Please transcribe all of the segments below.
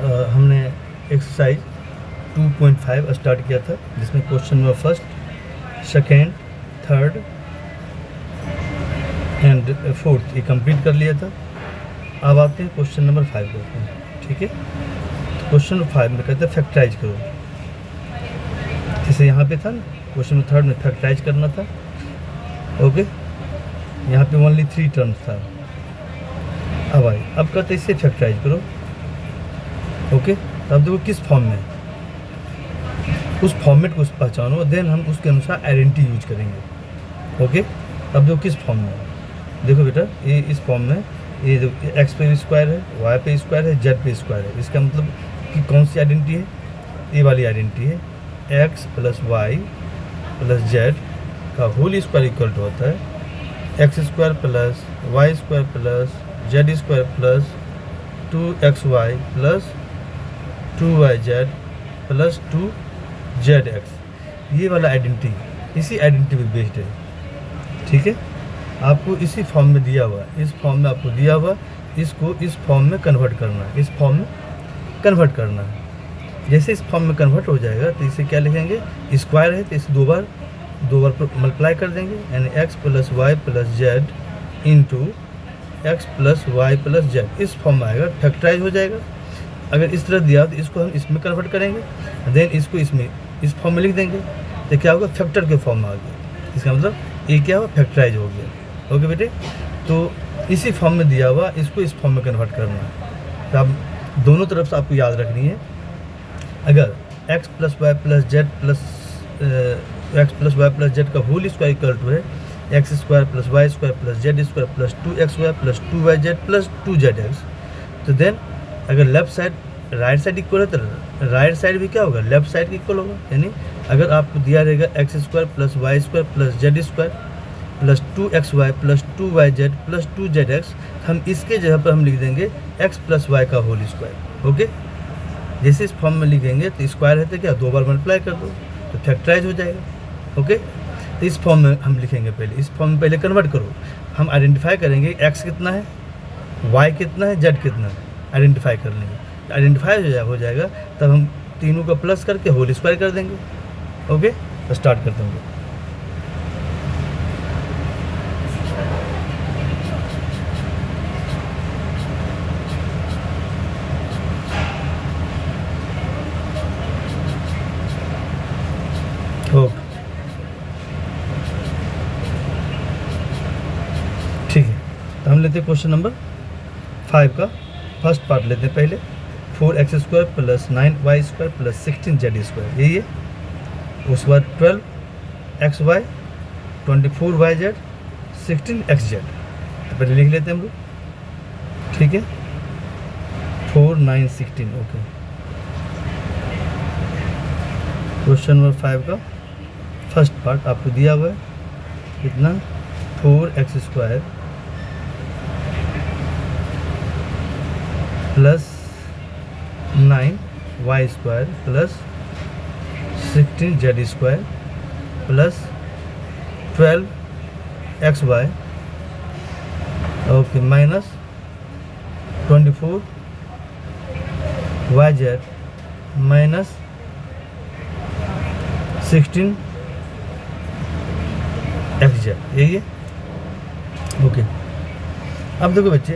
हमने exercise 2.5 start किया था, जिसमें question number first, second, third and fourth ये कंप्लीट कर लिया था। अब आते हैं क्वेश्चन नंबर 5 करते हैं, ठीक है। तो क्वेश्चन नंबर 5 में कहते हैं फैक्टराइज करो। जैसे यहाँ पे था ना, क्वेश्चन नंबर थर्ड में फैक्टराइज करना था, ओके। यहाँ पे ओनली 3 टर्म्स था। अब कहते हैं इसे फैक्टराइज करो, ओके। तो अब देखो किस फॉर्म में, उस फॉर्मेट को पहचानो, देन हम उसके अनुसार आइडेंटिटी यूज करेंगे, ओके। अब देखो किस फॉर्म में, देखो बेटा ये इस फॉर्म में, ये जो एक्स पे स्क्वायर है, वाई पे स्क्वायर है, जेड पे स्क्वायर है। इसका मतलब कि कौन सी आइडेंटिटी है, ये वाली आइडेंटिटी है। X plus Y plus Z का होल स्क्वायर इक्वल टू होता है X square plus Y square plus Z square plus 2xy plus 2yz plus 2zx। ये वाला आइडेंटिटी इसी आइडेंटिटी पे बेस्ड है, ठीक है। आपको इसी फॉर्म में दिया हुआ, इस फॉर्म में आपको दिया हुआ, इसको इस फॉर्म में कन्वर्ट करना है, इस फॉर्म में कन्वर्ट करना है। जैसे इस फॉर्म में कन्वर्ट हो जाएगा तो इसे क्या लिखेंगे, स्क्वायर है तो इसे दो बार मल्टीप्लाई कर देंगे, यानी X plus Y plus Z into X plus Y plus Z. इस फॉर्म में आएगा, फैक्टराइज हो जाएगा। अगर इस तरह दिया तो इसको हम इसमें कन्वर्ट करेंगे, देन इसको इसमें इस फॉर्म में लिख देंगे, तो क्या होगा, फैक्टर के फॉर्म में आ गया। इसका मतलब ये क्या हुआ, फैक्टराइज हो गया, ओके बेटे। तो इसी फॉर्म में दिया हुआ, इसको इस फॉर्म में कन्वर्ट करना है। तो अब दोनों तरफ से आपको याद रखनी है, अगर X plus Y plus Z का होल स्क्वायर इक्वल टू है X square plus Y square plus Z square plus 2xy plus 2yz plus 2zx, तो देन अगर left side right side equal है तो राइट साइड भी क्या होगा, left side के इक्वल होगा। यानी अगर आपको दिया रहेगा X square plus Y square plus Z square plus 2xy plus 2yz plus 2zx, हम इसके जगह पर हम लिख देंगे एक्स प्लस वाई का होल स्क्वायर, ओके। जैसे इस फॉर्म में लिखेंगे तो स्क्वायर है तो क्या, दो बार मल्टीप्लाई कर दो तो फैक्टराइज हो जाएगा, ओके। तो इस फॉर्म में हम लिखेंगे, पहले इस फॉर्म में पहले कन्वर्ट करो। हम आइडेंटिफाई करेंगे एक्स कितना है, वाई कितना है, जेड कितना है, आइडेंटिफाई कर लेंगे। आइडेंटिफाई हो जाएगा तब हम तीनों का प्लस करके होल स्क्वायर कर देंगे, ओके। तो स्टार्ट करते होंगे। ओके, ठीक है। तो हम लेते हैं क्वेश्चन नंबर 5 का फर्स्ट पार्ट लेते हैं पहले। 4x square plus 9y square plus 16z square, यही है। उसके बाद 12xy 24yz 16xz। तो पहले लिख लेते हैं हम लोग, ठीक है। 4 9 16, ओके। क्वेश्चन नंबर 5 का फर्स्ट पार्ट आपको दिया हुआ है कितना, 4x square plus 9y square plus 16z square plus 12xy, okay, minus 24yz minus 16xz, यही है, ओके। अब देखो बच्चे,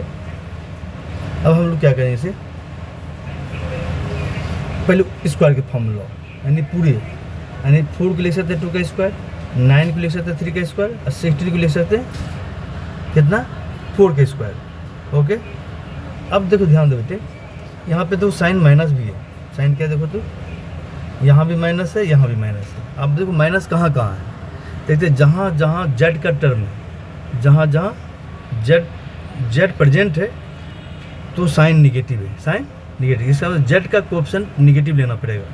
अब हम लोग क्या करेंगे, इसे पहले स्क्वायर के फॉर्म लो, यानी पूरे, यानी 4 को लिख सकते हैं 2 का स्क्वायर, 9 को लिख सकते हैं 3 का स्क्वायर और 16 को लिख सकते हैं कितना, 4 का स्क्वायर, ओके। अब देखो ध्यान दो बेटे, यहाँ पे तो साइन माइनस भी है, साइन क्या देखो तो यहाँ भी माइनस है, यहाँ भी माइनस है। अब देखो माइनस कहाँ कहाँ है, देखते जहाँ जहाँ जेड का टर्म है, जहाँ जहाँ जेड प्रेजेंट है तो साइन निगेटिव है, साइन निगेटिव। इसका मतलब जेड का कोएफिशिएंट निगेटिव लेना पड़ेगा।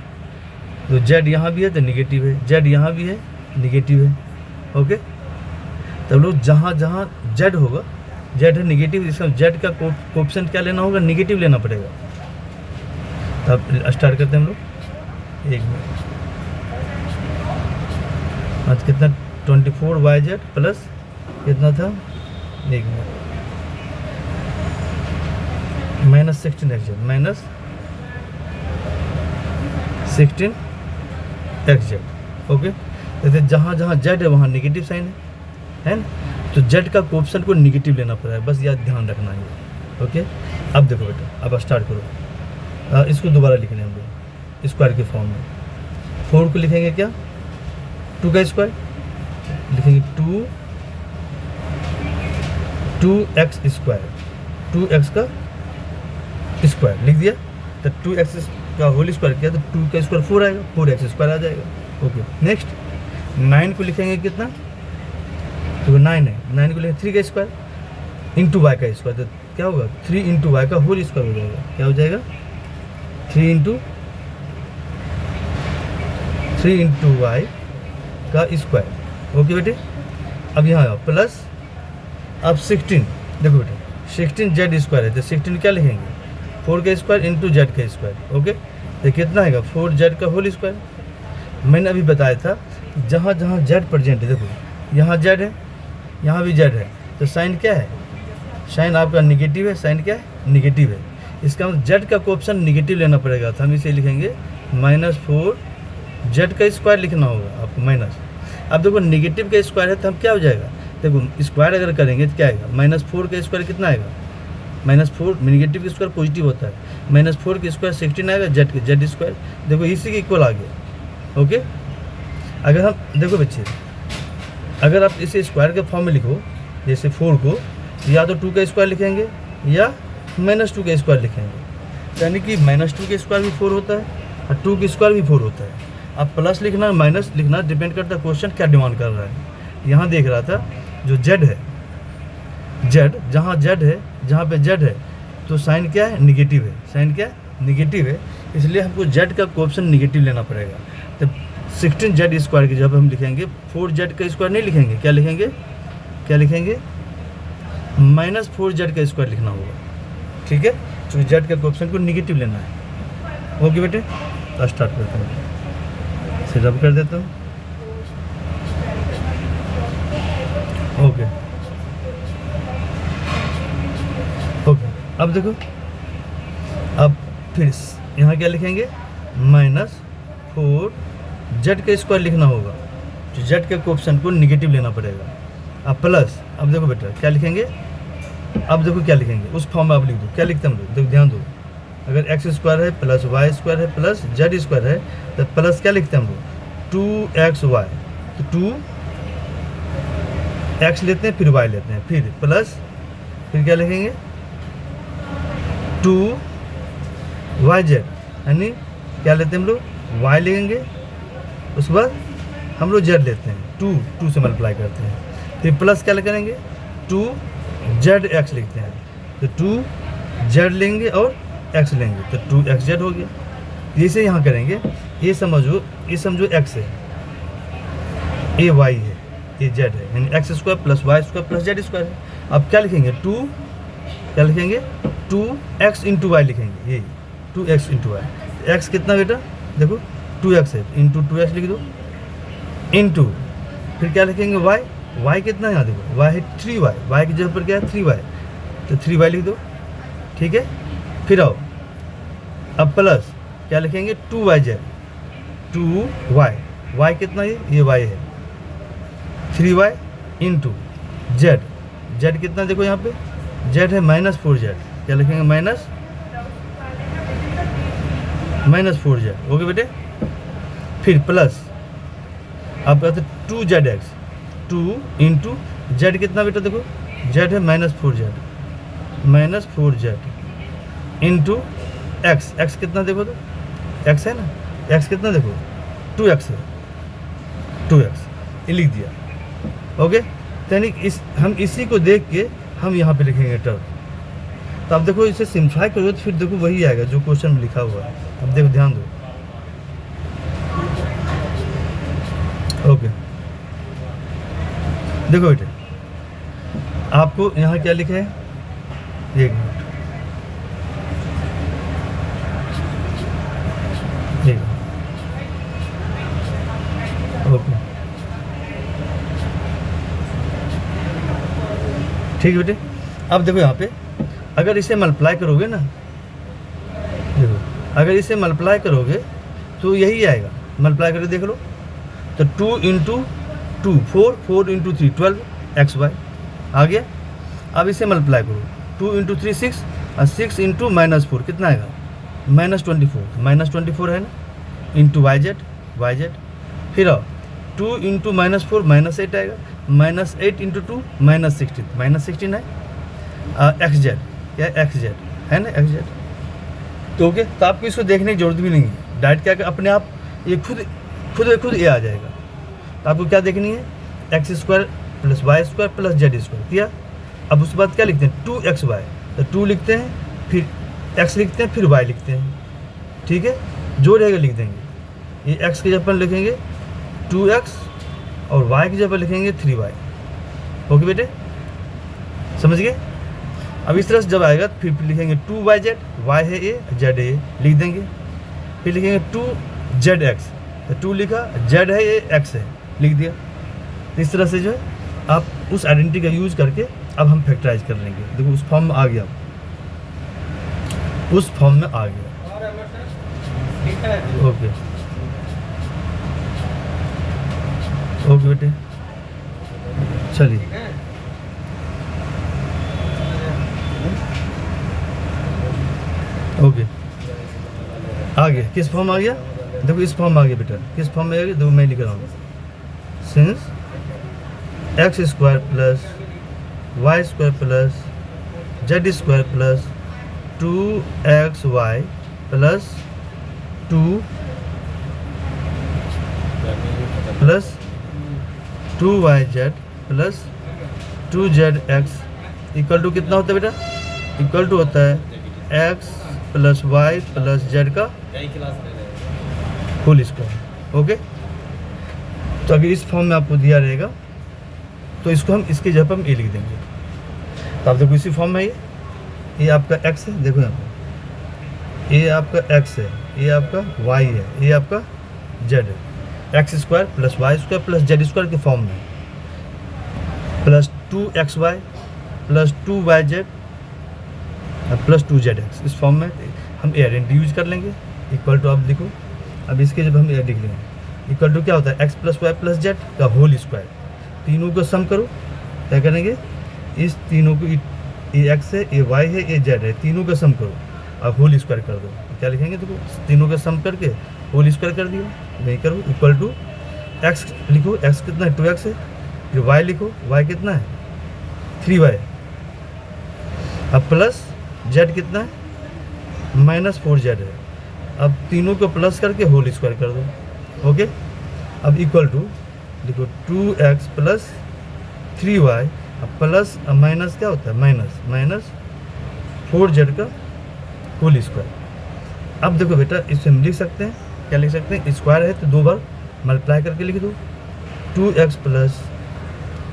तो जेड यहाँ भी है तो निगेटिव है, जेड यहाँ भी है निगेटिव है, ओके। तब लोग जहाँ जहाँ जेड होगा, जेड है निगेटिव, इसका जेड का कोएफिशिएंट क्या लेना होगा, निगेटिव लेना पड़ेगा। तब स्टार्ट करते हैं हम लोग, एक मिनट, आज कितना 24yz प्लस कितना था, एक minute, minus 16xz minus 16xz। Okay, जैसे जहाँ जहाँ जेड है वहाँ नेगेटिव साइन है ना, तो जेड का कोएफिशिएंट को नेगेटिव लेना पड़ा है, बस याद ध्यान रखना है। ओके, अब देखो बेटा, अब स्टार्ट करो। इसको दोबारा लिखने हम लोग स्क्वायर के फॉर्म में। 4 को लिखेंगे क्या, 2 का स्क्वायर लिखेंगे, 2x स्क्वायर, 2x का स्क्वायर लिख दिया, तो 2x का होल स्क्वायर किया तो 2 का स्क्वायर 4 आएगा, 4x स्क्वायर आ जाएगा। ओके, नेक्स्ट 9 को लिखेंगे कितना, तो 9 है, 9 को लिखेंगे 3 का स्क्वायर इंटू वाई का स्क्वायर, तो क्या होगा 3 इंटू वाई का होल स्क्वायर हो जाएगा। क्या हो जाएगा, 3 इंटू वाई का स्क्वायर। ओके बेटे, अब यहाँ प्लस, अब 16, देखो बेटे 16 जेड स्क्वायर है, तो 16 क्या लिखेंगे, 4 का स्क्वायर इंटू जेड का स्क्वायर। ओके, तो कितना आएगा, 4 जेड का होल स्क्वायर। मैंने अभी बताया था जहाँ जहाँ जेड प्रेजेंट है, देखो यहाँ जेड है, यहाँ भी जेड है, तो साइन क्या है, साइन आपका निगेटिव है, साइन क्या है, निगेटिव है। इसका मतलब जेड का कोएफिशिएंट निगेटिव लेना पड़ेगा, तो हम इसे लिखेंगे -4 जेड का स्क्वायर लिखना होगा आपको माइनस। अब देखो निगेटिव का स्क्वायर है तो हम क्या हो जाएगा, देखो स्क्वायर अगर करेंगे तो क्या आएगा, -4 का स्क्वायर कितना आएगा, -4, निगेटिव का स्क्वायर पॉजिटिव होता है, -4 का स्क्वायर 16 आएगा, जेड स्क्वायर देखो इसी के इक्वल आ गया। ओके, अगर हम देखो बच्चे, अगर आप इसे स्क्वायर के फॉर्म में लिखो, जैसे 4 को या तो 2 का स्क्वायर लिखेंगे या -2 का स्क्वायर लिखेंगे, यानी कि -2 का स्क्वायर भी 4 होता है और 2 का स्क्वायर भी 4 होता है। अब प्लस लिखना माइनस लिखना डिपेंड करता है क्वेश्चन क्या डिमांड कर रहा है। यहाँ देख रहा था जो जेड है, जेड जहाँ जेड है, जहाँ पे जेड है तो साइन क्या है, निगेटिव है, साइन क्या है, निगेटिव है, इसलिए हमको जेड का कोएफिशिएंट निगेटिव लेना पड़ेगा। तो 16 जेड स्क्वायर की जब हम लिखेंगे 4 जेड का स्क्वायर नहीं लिखेंगे, क्या लिखेंगे, क्या लिखेंगे, -4 जेड का स्क्वायर लिखना होगा। ठीक है, तो जेड का कोएफिशिएंट को निगेटिव लेना है। ओके बेटे, तो स्टार्ट करते हैं, इसे रब कर देता हूँ। ओके ओके, अब देखो, अब फिर यहाँ क्या लिखेंगे, -4 जेड का स्क्वायर लिखना होगा, तो जेड के कोएफिशिएंट को निगेटिव लेना पड़ेगा। अब प्लस, अब देखो बेटा क्या लिखेंगे, अब देखो क्या लिखेंगे, उस फॉर्म में आप लिख दो, क्या लिखते हैं हम लोग, देखो ध्यान दो, अगर x स्क्वायर है प्लस वाई स्क्वायर है प्लस जेड स्क्वायर है, तो प्लस क्या लिखते हैं हम लोग, 2xy, तो 2x लेते हैं फिर y लेते हैं, फिर प्लस, फिर क्या लिखेंगे 2yz, यानी क्या लेते हैं हम लोग, y लेंगे, उसके बाद हम लोग z लेते हैं, 2 से मल्टीप्लाई करते हैं, फिर प्लस क्या करेंगे 2zx लिखते हैं, तो 2z लेंगे और x लेंगे, तो 2xz हो गया। जैसे यहाँ करेंगे, ये समझो x है, ये y है, ये z है, यानी x square plus Y square plus Z square है। अब क्या लिखेंगे, क्या लिखेंगे, 2x इंटू वाई लिखेंगे, ये 2x इंटू वाई, x कितना बेटा, देखो 2x है, इंटू 2x लिख दो, इंटू फिर क्या लिखेंगे y कितना है, यहाँ देखो y है 3y, y की जगह पर क्या है 3y, तो 3y लिख दो। ठीक है, फिर आओ, अब प्लस क्या लिखेंगे 2yz, 2y कितना है, ये y है, 3y इंटू z कितना, देखो यहाँ पे z है -4z, क्या लिखेंगे -4z। ओके बेटे, फिर प्लस आप कहते 2zx, 2 इंटू z कितना बेटा, देखो z है -4z इंटू x कितना, देखो तो x है ना, x कितना देखो 2x है, 2x ये लिख दिया। ओके, यानी हम इसी को देख के हम यहाँ पे लिखेंगे टर्म। तो अब देखो इसे सिंप्लीफाई करो तो फिर देखो वही आएगा जो क्वेश्चन में लिखा हुआ है। अब देखो ध्यान दो, ओके देखो बेटे, आपको यहाँ क्या लिखा है, एक मिनट, ओके ठीक है बेटे। अब देखो यहाँ पे अगर इसे मल्टीप्लाई करोगे ना, देखो अगर इसे मल्टीप्लाई करोगे तो यही आएगा, मल्टीप्लाई करके देख लो। तो 2 इंटू 2 4, 4 इंटू 3 12 एक्स वाई आ गया। अब इसे मल्टीप्लाई करो, 2 इंटू 3 6 और 6 इंटू -4 कितना आएगा, -24 है ना, इंटू वाई जेड फिर आओ 2 इंटू -4 -8 आएगा, -8 इंटू 2 -16 है। एक्स जेड क्या है, एक्स जेड है ना, एक्स जेड। तो ओके, तो आपको इसको देखने की जरूरत भी नहीं है, डायरेक्ट क्या अपने आप ये खुद ये आ जाएगा। तो आपको क्या देखनी है, x² + y² + z² किया। अब उसके बाद क्या लिखते हैं, 2xy, तो 2 लिखते हैं, फिर x लिखते हैं, फिर y लिखते हैं, ठीक है, जो रहेगा लिख देंगे। ये x की जगह पर लिखेंगे 2x और y की जगह पर लिखेंगे 3y। ओके बेटे, समझ गए। अब इस तरह से जब आएगा फिर लिखेंगे 2yz, y है a, z है a, लिख देंगे। फिर लिखेंगे 2zx, तो 2 लिखा, z है ये, x है, लिख दिया। तो इस तरह से जो है आप उस आइडेंटिटी का यूज़ करके अब हम फैक्टराइज कर लेंगे। देखो उस फॉर्म में आ गया, उस फॉर्म में आ गया। ओके ओके बेटे, चलिए ओके, आ गया। किस फॉर्म आ गया, देखो इस फॉर्म में आ गया बेटा। किस फॉर्म में आ गया, देखो मैं लिख रहा हूँ, since x² + y² + z² + 2xy + 2 + 2yz + 2zx equal to कितना होता है बेटा, इक्वल टू होता है x + y + z का होल स्क्वायर। ओके, तो अगर इस फॉर्म में आपको दिया रहेगा तो इसको हम इसके जगह पर हम ए लिख देंगे। तो आप देखो इसी फॉर्म में ये आपका x है, देखो यहाँ पर ये आपका x है, ये आपका y है, ये आपका z है, x² + y² + z² के फॉर्म में, प्लस 2xy + 2yz + 2zx इस फॉर्म में हम ए आइडेंटिटी यूज कर लेंगे। इक्वल टू आप देखो, अब इसके जब हम ए लिख लेंगे, इक्वल टू क्या होता है, x + y + z का होल स्क्वायर। तीनों को सम करो, क्या करेंगे, इस तीनों को, ये x है, ये y है, ये z है, तीनों का सम करो और होल स्क्वायर कर दो। तो क्या लिखेंगे, देखो तीनों का सम करके होल स्क्वायर कर दिया, नहीं करो। इक्वल टू x लिखो, x कितना है, 2x है, फिर y लिखो, y कितना है, 3y, अब प्लस z कितना है, -4z है। अब तीनों को प्लस करके होल स्क्वायर कर दो। ओके, अब इक्वल टू देखो 2x + 3y, अब प्लस माइनस क्या होता है, माइनस 4z का होल स्क्वायर। अब देखो बेटा इसे हम लिख सकते हैं, क्या लिख सकते हैं, स्क्वायर है तो 2 बार मल्टीप्लाई करके लिख दो, 2x +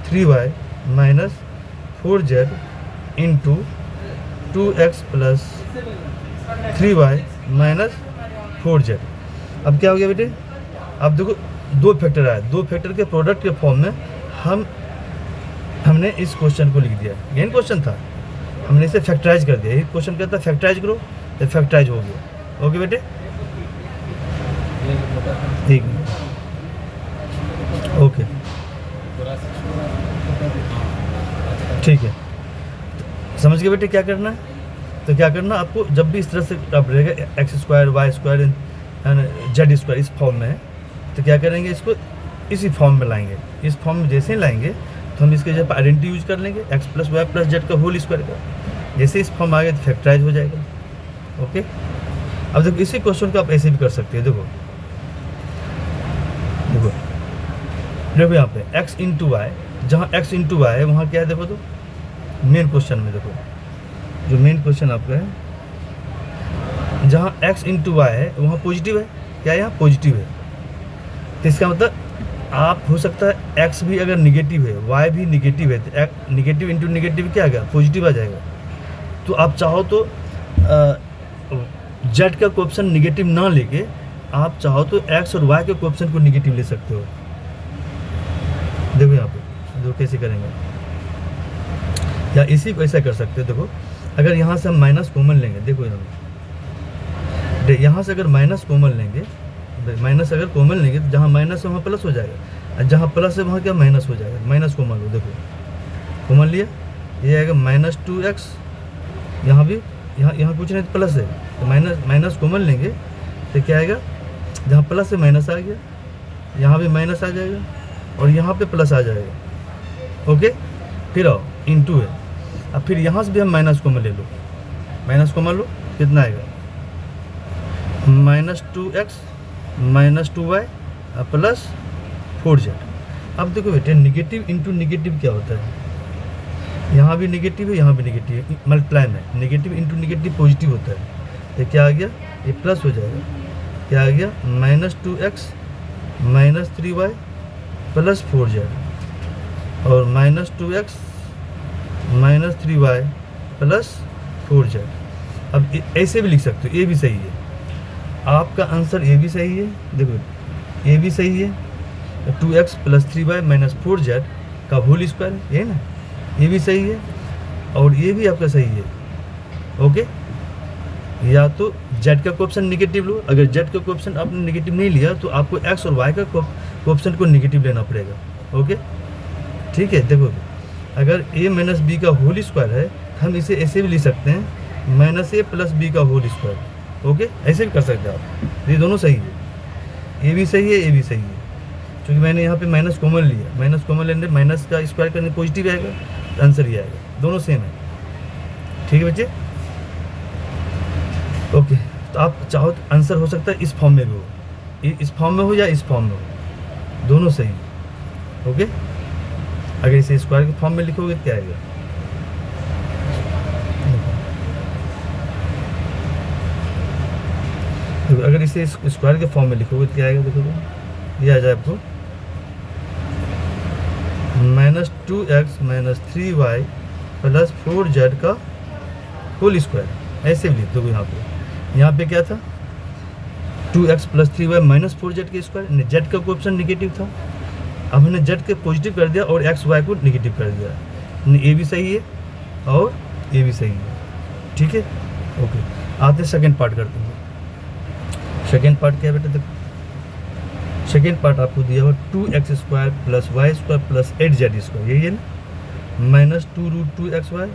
3y - 4z into 2x + 3y - 4z। अब क्या हो गया बेटे, अब देखो 2 फैक्टर आया, 2 फैक्टर के प्रोडक्ट के फॉर्म में हमने इस क्वेश्चन को लिख दिया। यही क्वेश्चन था, हमने इसे फैक्टराइज कर दिया। ये क्वेश्चन कहता है फैक्टराइज करो, तो फैक्टराइज हो गया। ओके बेटे, ठीक है, ओके ठीक है, समझ गए बेटे क्या करना है। तो क्या करना आपको, जब भी इस तरह से अब रहेगा x² y² z² इस फॉर्म में है, तो क्या करेंगे, इसको इसी फॉर्म में लाएंगे। इस फॉर्म में जैसे ही लाएंगे तो हम इसके जब आइडेंटिटी यूज कर लेंगे, x + y + z का होल स्क्वायर का। जैसे इस फॉर्म आ गया तो फैक्टराइज हो जाएगा। ओके, अब देखो इसी क्वेश्चन को आप ऐसे भी कर सकते हैं। देखो देखो देखो यहाँ पे x × y, जहाँ x × y है वहाँ क्या है, देखो तो मेन क्वेश्चन में, देखो जो मेन क्वेश्चन आपका है, जहाँ x × y है वहाँ पॉजिटिव है, क्या यहाँ पॉजिटिव है। तो इसका मतलब आप हो सकता है x भी अगर निगेटिव है, y भी निगेटिव है, तो निगेटिव इंटू निगेटिव क्या आ गया, पॉजिटिव आ जाएगा। तो आप चाहो तो z का कोएफिशिएंट निगेटिव ना लेके आप चाहो तो x और y के कोएफिशिएंट को निगेटिव ले सकते हो। देखो यहाँ पे देखो कैसे करेंगे, या इसी को ऐसा कर सकते हो। देखो अगर यहाँ से हम माइनस कॉमन लेंगे, देखो यहाँ से अगर माइनस कॉमन लेंगे, माइनस अगर कॉमन लेंगे तो जहाँ माइनस है वहाँ प्लस हो जाएगा, और जहाँ प्लस है वहाँ क्या माइनस हो जाएगा। माइनस कॉमन लो, देखो कॉमन लिया, ये आएगा -2x, यहाँ भी यहाँ कुछ नहीं तो प्लस है, तो माइनस कॉमन लेंगे तो क्या आएगा, जहाँ प्लस है माइनस आ गया, यहाँ भी माइनस आ जाएगा और यहाँ पे प्लस आ जाएगा। ओके, फिर आओ इंटू है, अब फिर यहाँ से भी हम माइनस कॉमन ले लो, माइनस कॉमन लो, कितना आएगा -2x -2y प्लस 4z। अब देखो बेटे निगेटिव इंटू निगेटिव क्या होता है, यहाँ भी निगेटिव है यहाँ भी निगेटिव है, मल्टीप्लाई में निगेटिव इंटू निगेटिव पॉजिटिव होता है, तो क्या आ गया, ये प्लस हो जाएगा, क्या आ गया -2x -3y प्लस 4z और -2x -3y प्लस 4z। अब ऐसे भी लिख सकते हो, ये भी सही है, आपका आंसर ये भी सही है, देखो ये भी सही है, 2x + 3y - 4z का होल स्क्वायर है, ये ना, ये भी सही है और ये भी आपका सही है। ओके, या तो z का कोएफिशिएंट निगेटिव लो, अगर z का कोएफिशिएंट आपने निगेटिव नहीं लिया तो आपको x और y का कोएफिशिएंट को निगेटिव लेना पड़ेगा। ओके, ठीक है, देखो अगर a - b का होल स्क्वायर है हम इसे ऐसे भी लिख सकते हैं -a + b का होल स्क्वायर। ओके, ऐसे भी कर सकते हैं आप, ये दोनों सही है, ये भी सही है ये भी सही है, क्योंकि मैंने यहाँ पे माइनस कॉमन लिया, माइनस कॉमन लेने माइनस का स्क्वायर करने पॉजिटिव आएगा, तो आंसर ये आएगा, दोनों सेम है। ठीक है बच्चे, ओके, तो आप चाहो तो आंसर हो सकता है इस फॉर्म में भी हो, इस फॉर्म में हो या इस फॉर्म में हो, दोनों सही है। ओके, अगर इसे स्क्वायर के फॉर्म में लिखोगे तो क्या आएगा, तो अगर इसे स्क्वायर के फॉर्म में लिखोगे तो क्या आएगा, देखो तो ये आ जाए आपको -2x -3y प्लस 4z का होल स्क्वायर, ऐसे भी लिख दो। यहाँ पे क्या था, 2x + 3y - 4z के स्क्वायर, z का कोएफिशिएंट निगेटिव था, अब हमने z के पॉजिटिव कर दिया और x y को निगेटिव कर दिया, ये भी सही है और ये भी सही है। ठीक है, ओके, आते सेकंड पार्ट करते हैं। सेकेंड पार्ट क्या है बेटा, देखो सेकेंड पार्ट आपको दिया हुआ 2x² + y² + 8z², यही है ना, -2√2xy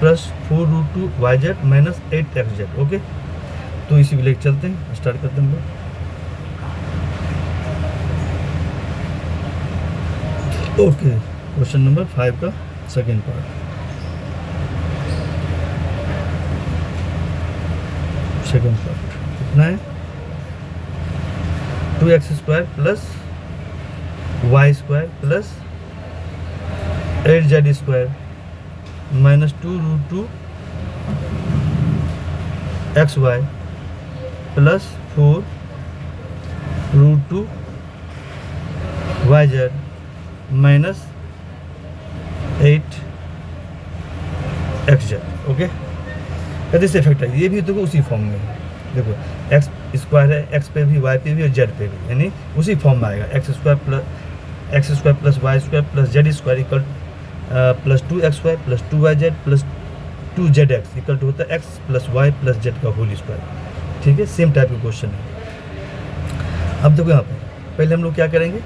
plus 4√2yz - 8xz। Okay, तो इसी को लेकर चलते हैं, स्टार्ट करते हैं हम लोग। ओके, क्वेश्चन नंबर 5 का सेकेंड पार्ट। सेकेंड पार्ट कितना है, 2x² + y² + 8z² -2√2xy plus 4√2yz - 8xz। Okay, कहते से इफेक्ट है, ये भी देखो उसी फॉर्म में है, देखो x² है, x पे भी y पे भी और z पे भी, यानी उसी फॉर्म में आएगा, x² + y² + z² plus 2xy + 2yz + 2zx equal to होता है x + y + z का होल स्क्वायर। ठीक है, सेम टाइप का क्वेश्चन है। अब देखो यहाँ पे पहले हम लोग क्या करेंगे,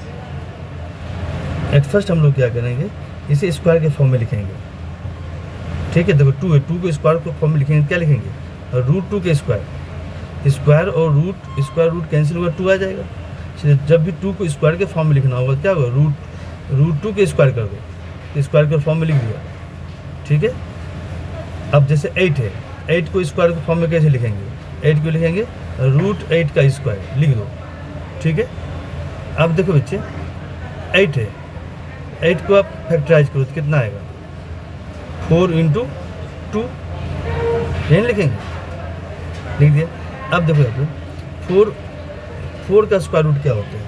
एट फर्स्ट हम लोग क्या करेंगे, इसे स्क्वायर के फॉर्म में लिखेंगे। ठीक है, देखो 2 है, 2 को स्क्वायर के फॉर्म में लिखेंगे, क्या लिखेंगे, √2 के स्क्वायर और स्क्वायर रूट कैंसिल होगा, 2 आ जाएगा। जब भी 2 को स्क्वायर के फॉर्म में लिखना होगा क्या होगा, √2 के स्क्वायर कर दो, स्क्वायर के फॉर्म में लिख दिया। ठीक है, अब जैसे 8 है, 8 को स्क्वायर के फॉर्म में कैसे लिखेंगे, 8 को लिखेंगे √8 का स्क्वायर लिख दो। ठीक है, अब देखो बच्चे 8 है, 8 को आप फैक्टराइज करो तो कितना आएगा, 4 × 2, यही लिखेंगे, लिख दिया। अब देखो यहाँ पे 4 का स्क्वायर रूट क्या होता है,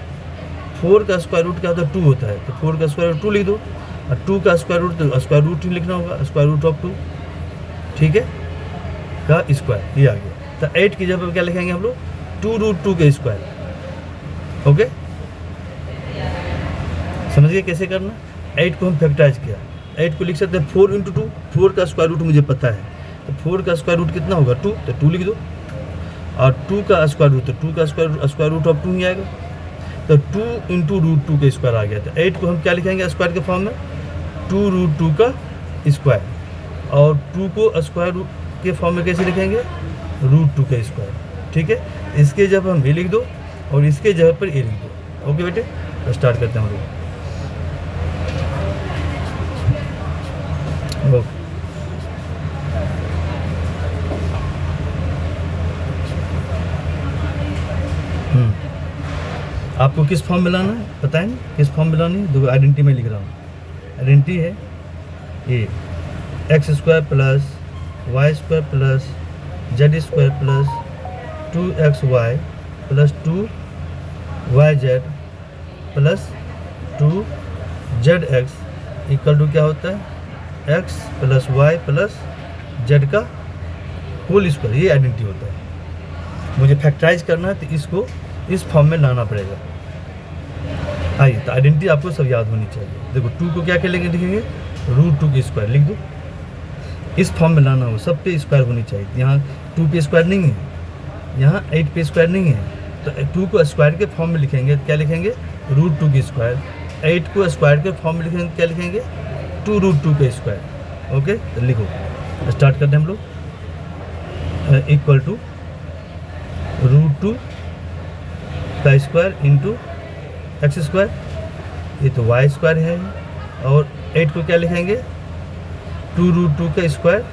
4 का स्क्वायर रूट क्या होता है, 2 होता है, तो 4 का स्क्वायर रूट 2 लिख दो, और 2 का स्क्वायर रूट तो स्क्वायर रूट ही लिखना होगा, √2। ठीक है, का स्क्वायर ये आ गया, तो 8 की जगह पर क्या लिखेंगे हम लोग, 2√2 के स्क्वायर। ओके, समझ गए कैसे करना, 8 को हम फैक्टराइज किया, 8 को लिख सकते हैं 4 × 2, 4 का स्क्वायर रूट मुझे पता है, तो 4 का स्क्वायर रूट कितना होगा, 2, तो 2 लिख दो, और 2 का स्क्वायर रूट, तो 2 का स्क्वायर रूट ऑफ 2 ही आएगा, तो 2 इंटू रूट 2 का स्क्वायर आ गया। तो 8 को हम क्या लिखेंगे स्क्वायर के फॉर्म में, 2 रूट 2 का स्क्वायर, और 2 को स्क्वायर रूट के फॉर्म में कैसे लिखेंगे, रूट 2 का स्क्वायर। ठीक है, इसके जगह हम ये लिख दो और इसके जगह पर ये लिख दो। ओके बेटे, तो स्टार्ट करते हैं हम लोग। ओके, आपको किस फॉर्म में लाना है बताएं, किस फॉर्म में लानी है, देखो आइडेंटिटी में लिख रहा हूँ। आइडेंटिटी है ये X square plus Y square plus Z square plus 2xy plus 2yz plus 2zx equal to क्या होता है, x plus Y plus Z का होल स्क्वायर। ये आइडेंटिटी होता है। मुझे फैक्टराइज करना है तो इसको इस फॉर्म में लाना पड़ेगा। आइए, तो आइडेंटिटी आपको सब याद होनी चाहिए। देखो 2 को क्या क्या लेंगे, लिखेंगे रूट 2 की स्क्वायर लिख दो, इस फॉर्म में लाना हो, सब पे स्क्वायर होनी चाहिए। यहाँ 2 पे स्क्वायर नहीं है, यहाँ 8 पे स्क्वायर नहीं है, तो 2 को स्क्वायर के फॉर्म में लिखेंगे, क्या लिखेंगे रूट 2 की स्क्वायर। 8 को स्क्वायर के फॉर्म में लिखेंगे, क्या लिखेंगे 2 रूट 2 का स्क्वायर। ओके, तो लिखो, स्टार्ट करते हैं हम लोग। इक्वल टू रूट 2 का स्क्वायर इंटू एक्स स्क्वायर, ये तो वाई स्क्वायर है, और 8 को क्या लिखेंगे 2 रूट 2 का स्क्वायर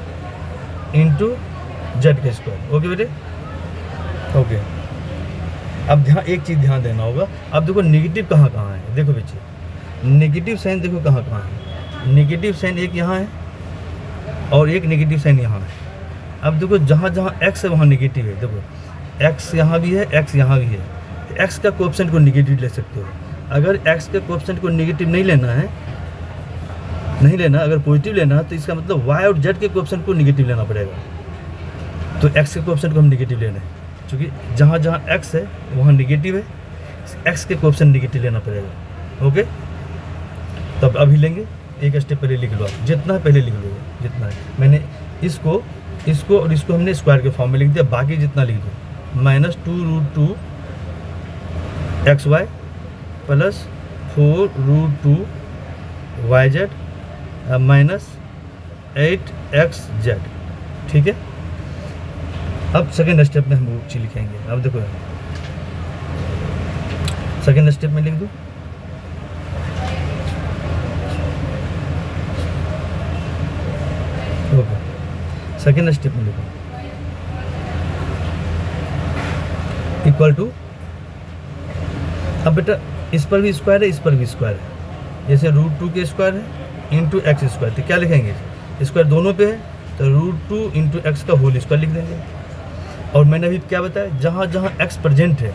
इंटू जेड का स्क्वायर। ओके बेटे, ओके। अब ध्यान, एक चीज़ ध्यान देना होगा। अब देखो नेगेटिव कहाँ कहाँ है, देखो बच्चे नेगेटिव साइन देखो कहाँ कहाँ है। नेगेटिव साइन एक यहाँ है और एक नेगेटिव साइन यहाँ है। अब देखो जहाँ जहाँ एक्स है वहाँ नेगेटिव है। देखो एक्स यहाँ भी है, एक्स यहाँ भी है, एक्स का कोएफिशिएंट को नेगेटिव ले सकते हो। अगर एक्स के कोएफिशिएंट को नेगेटिव नहीं लेना है, नहीं लेना, अगर पॉजिटिव लेना है तो इसका मतलब वाई और जेड के कोएफिशिएंट को नेगेटिव लेना पड़ेगा। तो एक्स के कोएफिशिएंट को हम नेगेटिव लेना है, क्योंकि जहाँ जहाँ एक्स है वहाँ नेगेटिव है, एक्स के कोएफिशिएंट नेगेटिव लेना पड़ेगा। ओके, तब अभी लेंगे, एक स्टेप पहले लिख लो आप, जितना है पहले लिख लो, जितना है। मैंने इसको और इसको हमने स्क्वायर के फॉर्म में लिख दिया, बाकी जितना लिख दो, minus 2 root 2 XY plus 4 root 2 YZ minus 8XZ। ठीक है, अब सेकेंड स्टेप में हम वो चीज लिखेंगे। अब देखो सेकेंड स्टेप में लिख दो, ओके। सेकेंड स्टेप में लिखो इक्वल टू, अब बेटा इस पर भी स्क्वायर है, इस पर भी स्क्वायर है, जैसे रूट 2 के स्क्वायर है इंटू एक्स स्क्वायर, तो क्या लिखेंगे, स्क्वायर दोनों पे है तो रूट 2 इंटू एक्स का होल स्क्वायर लिख देंगे। और मैंने अभी क्या बताया, जहाँ जहाँ एक्स प्रेजेंट है,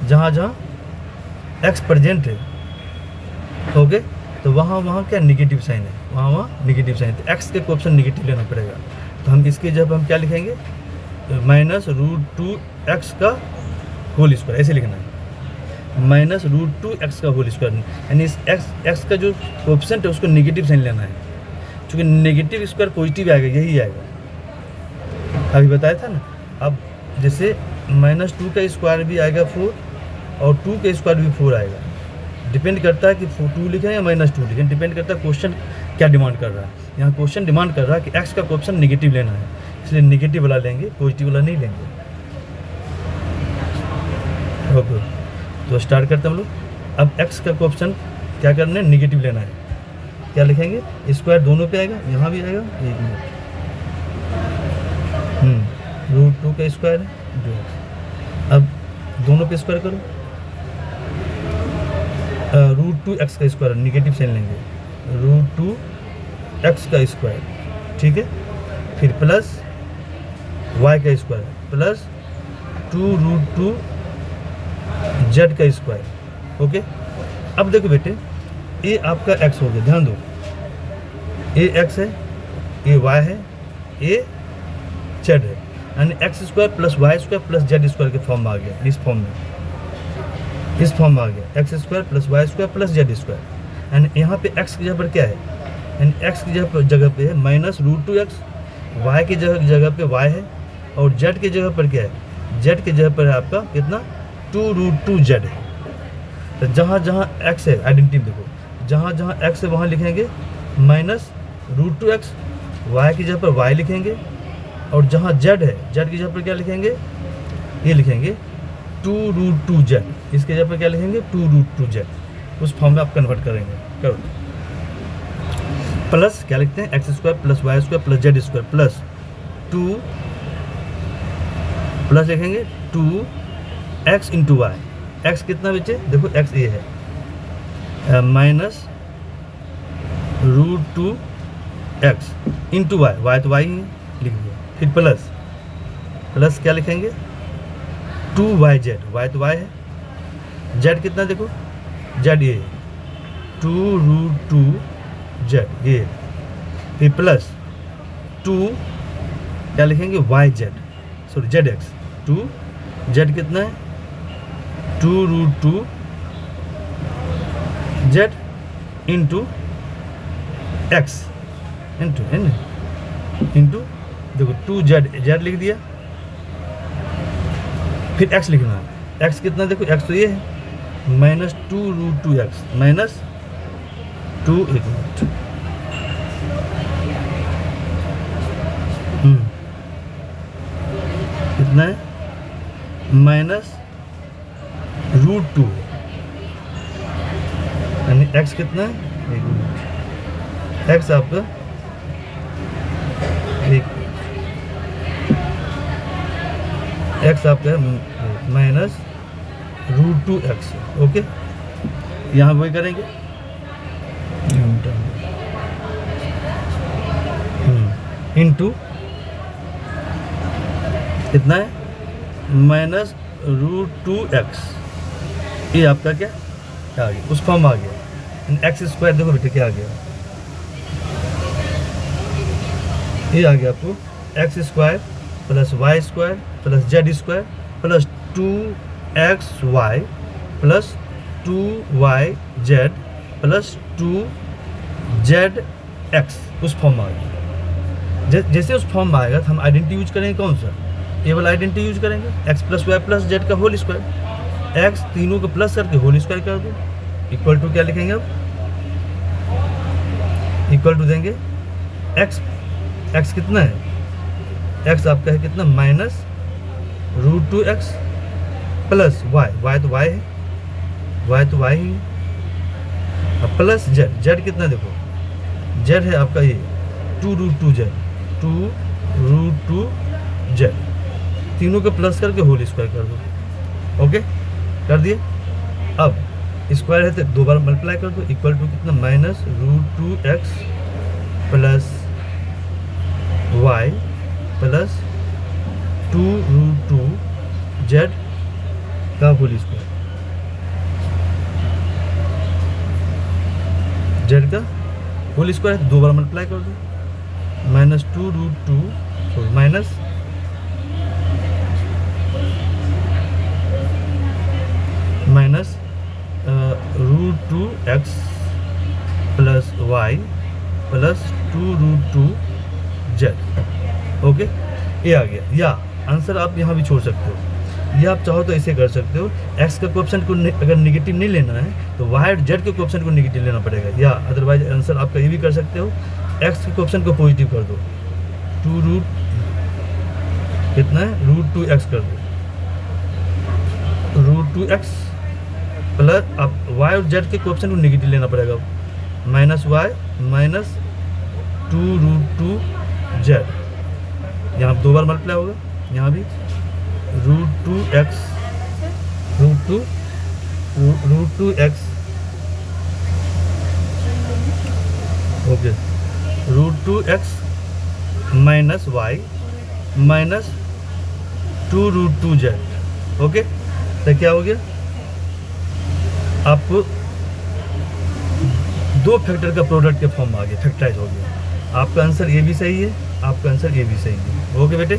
जहाँ जहाँ एक्स प्रेजेंट है, ओके, तो वहाँ वहाँ क्या नेगेटिव साइन है, वहाँ वहाँ नेगेटिव साइन है, तो एक्स के कोएफिशिएंट नेगेटिव लेना पड़ेगा। तो हम इसके जब हम क्या लिखेंगे, माइनस रूट 2 एक्स का होल स्क्वायर, ऐसे लिखना है, माइनस रूट 2 एक्स का होल स्क्वायर, यानी इस एक्स का जो कोएफिशिएंट है उसको नेगेटिव साइन लेना है, क्योंकि नेगेटिव स्क्वायर पॉजिटिव आएगा, यही आएगा, अभी बताया था ना। अब जैसे माइनस 2 का स्क्वायर भी आएगा 4 और 2 का स्क्वायर भी 4 आएगा, डिपेंड करता है कि 2 लिखें या माइनस 2 लिखें, डिपेंड करता है क्वेश्चन क्या डिमांड कर रहा है। यहाँ क्वेश्चन डिमांड कर रहा है कि एक्स का कोएफिशिएंट नेगेटिव लेना है, इसलिए नेगेटिव वाला लेंगे, पॉजिटिव वाला नहीं लेंगे। ओके, तो स्टार्ट करते हैं हम लोग। अब x का कोएफिशिएंट क्या करना है, नेगेटिव लेना है, क्या लिखेंगे, स्क्वायर दोनों पे आएगा, यहाँ भी आएगा, एक मिनट, रूट 2 का स्क्वायर है 2x, अब दोनों पे स्क्वायर करो, रूट 2 एक्स का स्क्वायर, नेगेटिव साइन लेंगे, रूट 2 एक्स का स्क्वायर, ठीक है, फिर प्लस वाई का स्क्वायर प्लस 2 रूट 2 जेड का स्क्वायर। ओके, अब देखो बेटे, ये आपका x हो गया, ध्यान दो, ये x है, ये y है, ये z है, यानी X square plus Y square plus Z square के फॉर्म में आ गया, इस फॉर्म में, इस फॉर्म में आ गया, X square plus Y square plus Z square. यानी यहाँ पे x की जगह पर क्या है, यानी x की जगह पे है माइनस रूट 2 एक्स, वाई की जगह पे y है, और z की जगह पर क्या है, जेड के जगह पर है आपका कितना 2√2z है। तो जहाँ जहाँ x है, आइडेंटिटी देखो, जहाँ जहाँ x है वहाँ लिखेंगे -√2x, y की जगह पर y लिखेंगे, और जहाँ z है, z की जगह पर क्या लिखेंगे, ये लिखेंगे 2√2z, इसके जगह पर क्या लिखेंगे 2√2z, उस फॉर्म में आप कन्वर्ट करेंगे। करो, प्लस क्या लिखते हैं x² + y² + z² plus 2, plus लिखेंगे 2x × y, x कितना बचे, देखो x ये है -√2x × y, y तो y ही लिख दिया, फिर प्लस प्लस क्या लिखेंगे 2yz, y तो y है, z कितना देखो, z ये 2√2z ये, फिर प्लस 2 क्या लिखेंगे yz, सॉरी zx, 2 z कितना है 2√2z × x इंटू देखो 2z लिख दिया, फिर x लिखना है, x कितना देखो, x तो ये है -2√2x -2, एक मिनट, कितना है -√2, यानी x कितना है, एक मिनट, x आपका x आपका -√2x, ओके, यहाँ वही करेंगे, इंटू कितना है -√2x, ये आपका क्या आ गया, उस फॉर्म आ गया, x² देखो बेटे क्या आ गया, ये आ गया आपको x² + y² + z² + 2xy + 2yz + 2zx, उस फॉर्म में आ गया। जैसे उस फॉर्म में आएगा तो हम आइडेंटिटी यूज करेंगे, कौन सा, ये वाला आइडेंटिटी यूज करेंगे, x + y + z का होल स्क्वायर, x तीनों को प्लस करके होल स्क्वायर कर दो, इक्वल टू क्या लिखेंगे अब, इक्वल टू देंगे x कितना है, x आपका है कितना -√2x + y तो y है, y तो y ही, अब प्लस z कितना देखो, z है आपका ये 2√2z, तीनों को प्लस करके होल स्क्वायर कर दो, ओके कर दिए। अब स्क्वायर है तो 2 बार मल्टीप्लाई कर दो, इक्वल टू कितना -√2x + y + 2√2z का होल स्क्वायर, z का होल स्क्वायर है 2 बार मल्टीप्लाई कर दो, -2√2 minus √2x + y + 2√2z, okay ये आ गया। या आंसर आप यहाँ भी छोड़ सकते हो, या आप चाहो तो ऐसे कर सकते हो, x का कोएफिशिएंट को अगर नेगेटिव नहीं लेना है तो y और z के कोएफिशिएंट को नेगेटिव लेना पड़ेगा, या अदरवाइज आंसर आपका ये भी कर सकते हो, x के कोएफिशिएंट को पॉजिटिव कर दो, 2 कितना है √2x कर दो, √2x प्लस अब y और z के कोएफिशिएंट को नेगेटिव लेना पड़ेगा, -y - 2√2z, यहाँ 2 बार मल्टीप्लाई होगा, यहाँ भी √2x okay, √2x - y - 2√2z, okay तो क्या हो गया, आपको 2 फैक्टर का प्रोडक्ट के फॉर्म में आ गया, फैक्टराइज हो गया। आपका आंसर ये भी सही है, आपका आंसर ये भी सही है, ओके बेटे।